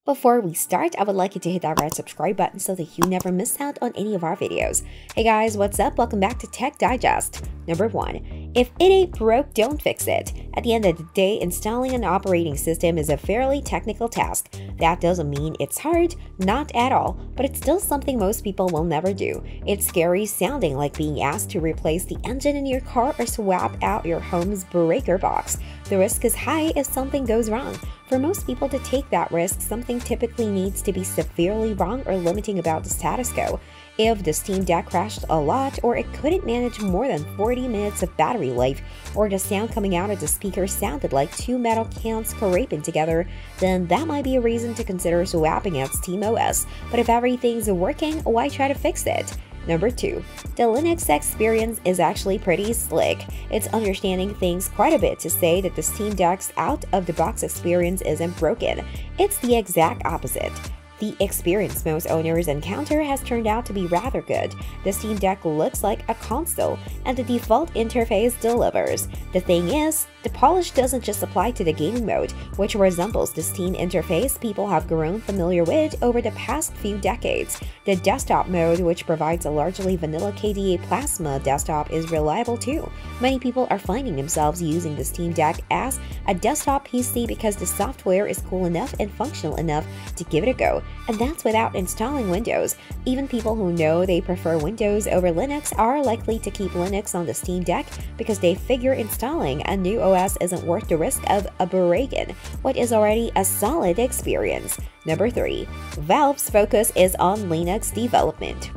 Before we start, I would like you to hit that red subscribe button so that you never miss out on any of our videos. Hey guys, what's up? Welcome back to Tech Digest. Number 1. If it ain't broke, don't fix it. At the end of the day, installing an operating system is a fairly technical task. That doesn't mean it's hard, not at all, but it's still something most people will never do. It's scary sounding like being asked to replace the engine in your car or swap out your home's breaker box. The risk is high if something goes wrong. For most people to take that risk, something typically needs to be severely wrong or limiting about the status quo. If the Steam Deck crashed a lot, or it couldn't manage more than 40 minutes of battery life, or the sound coming out of the speaker sounded like two metal cans scraping together, then that might be a reason to consider swapping out SteamOS. But if everything's working, why try to fix it? Number 2. The Linux experience is actually pretty slick. It's understanding things quite a bit to say that the Steam Deck's out-of-the-box experience isn't broken. It's the exact opposite. The experience most owners encounter has turned out to be rather good. The Steam Deck looks like a console, and the default interface delivers. The thing is, the polish doesn't just apply to the gaming mode, which resembles the Steam interface people have grown familiar with over the past few decades. The desktop mode, which provides a largely vanilla KDE Plasma desktop, is reliable too. Many people are finding themselves using the Steam Deck as a desktop PC because the software is cool enough and functional enough to give it a go. And that's without installing Windows. Even people who know they prefer Windows over Linux are likely to keep Linux on the Steam Deck because they figure installing a new OS isn't worth the risk of breaking what is already a solid experience. Number 3. Valve's focus is on Linux development.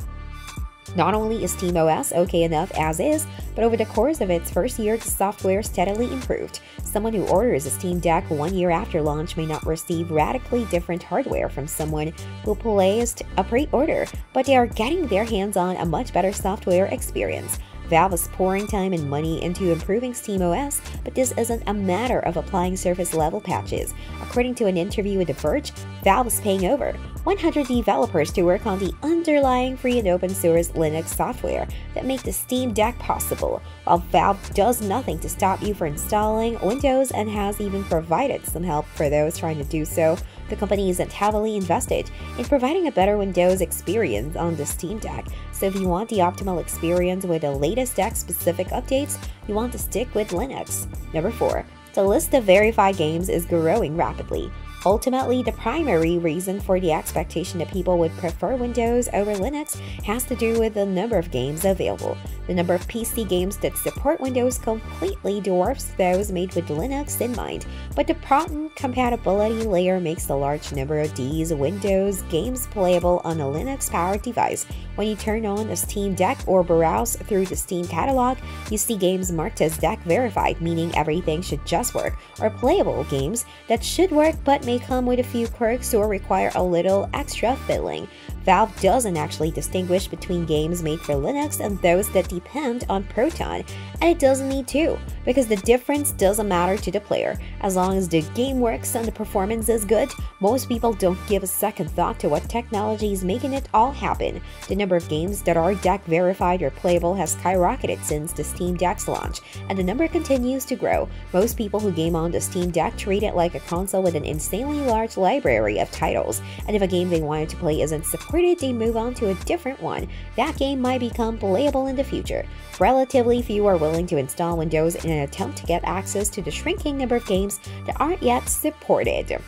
Not only is SteamOS okay enough as is, but over the course of its first year, the software steadily improved. Someone who orders a Steam Deck 1 year after launch may not receive radically different hardware from someone who placed a pre-order, but they are getting their hands on a much better software experience. Valve is pouring time and money into improving SteamOS, but this isn't a matter of applying surface-level patches. According to an interview with The Verge, Valve is paying over 100 developers to work on the underlying free and open-source Linux software that make the Steam Deck possible. While Valve does nothing to stop you from installing Windows and has even provided some help for those trying to do so, the company isn't heavily invested in providing a better Windows experience on the Steam Deck. So if you want the optimal experience with the latest Deck-specific updates, you want to stick with Linux. Number 4. The list of verified games is growing rapidly. Ultimately, the primary reason for the expectation that people would prefer Windows over Linux has to do with the number of games available. The number of PC games that support Windows completely dwarfs those made with Linux in mind, but the Proton compatibility layer makes the large number of these Windows games playable on a Linux-powered device. When you turn on a Steam Deck or browse through the Steam catalog, you see games marked as Deck verified, meaning everything should just work, or playable games that should work but may come with a few quirks or require a little extra fiddling. Valve doesn't actually distinguish between games made for Linux and those that depend on Proton, and it doesn't need to, because the difference doesn't matter to the player. As long as the game works and the performance is good, most people don't give a second thought to what technology is making it all happen. The number of games that are Deck verified or playable has skyrocketed since the Steam Deck's launch, and the number continues to grow. Most people who game on the Steam Deck treat it like a console with an insanely large library of titles, and if a game they wanted to play isn't supported, they move on to a different one. That game might become playable in the future. Relatively few are willing to install Windows in an attempt to get access to the shrinking number of games that aren't yet supported.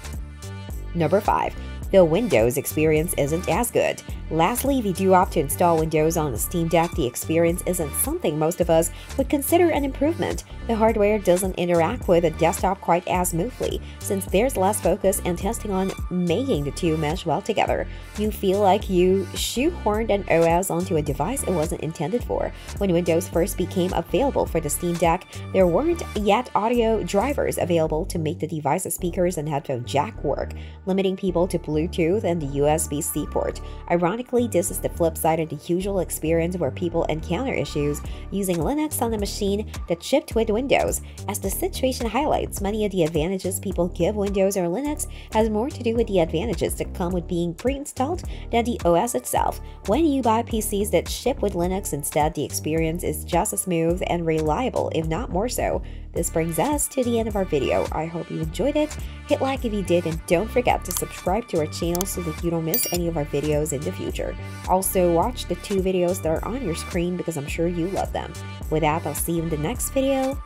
Number 5. The Windows experience isn't as good. Lastly, if you do opt to install Windows on the Steam Deck, the experience isn't something most of us would consider an improvement. The hardware doesn't interact with a desktop quite as smoothly, since there's less focus and testing on making the two mesh well together. You feel like you shoehorned an OS onto a device it wasn't intended for. When Windows first became available for the Steam Deck, there weren't yet audio drivers available to make the device's speakers and headphone jack work, limiting people to Bluetooth and the USB-C port. Ironically, this is the flip side of the usual experience where people encounter issues using Linux on a machine that shipped with Windows. As the situation highlights, many of the advantages people give Windows or Linux has more to do with the advantages that come with being pre-installed than the OS itself. When you buy PCs that ship with Linux instead, the experience is just as smooth and reliable, if not more so. This brings us to the end of our video. I hope you enjoyed it. Hit like if you did, and don't forget to subscribe to our channel so that you don't miss any of our videos in the future. Also, watch the 2 videos that are on your screen because I'm sure you love them. With that, I'll see you in the next video.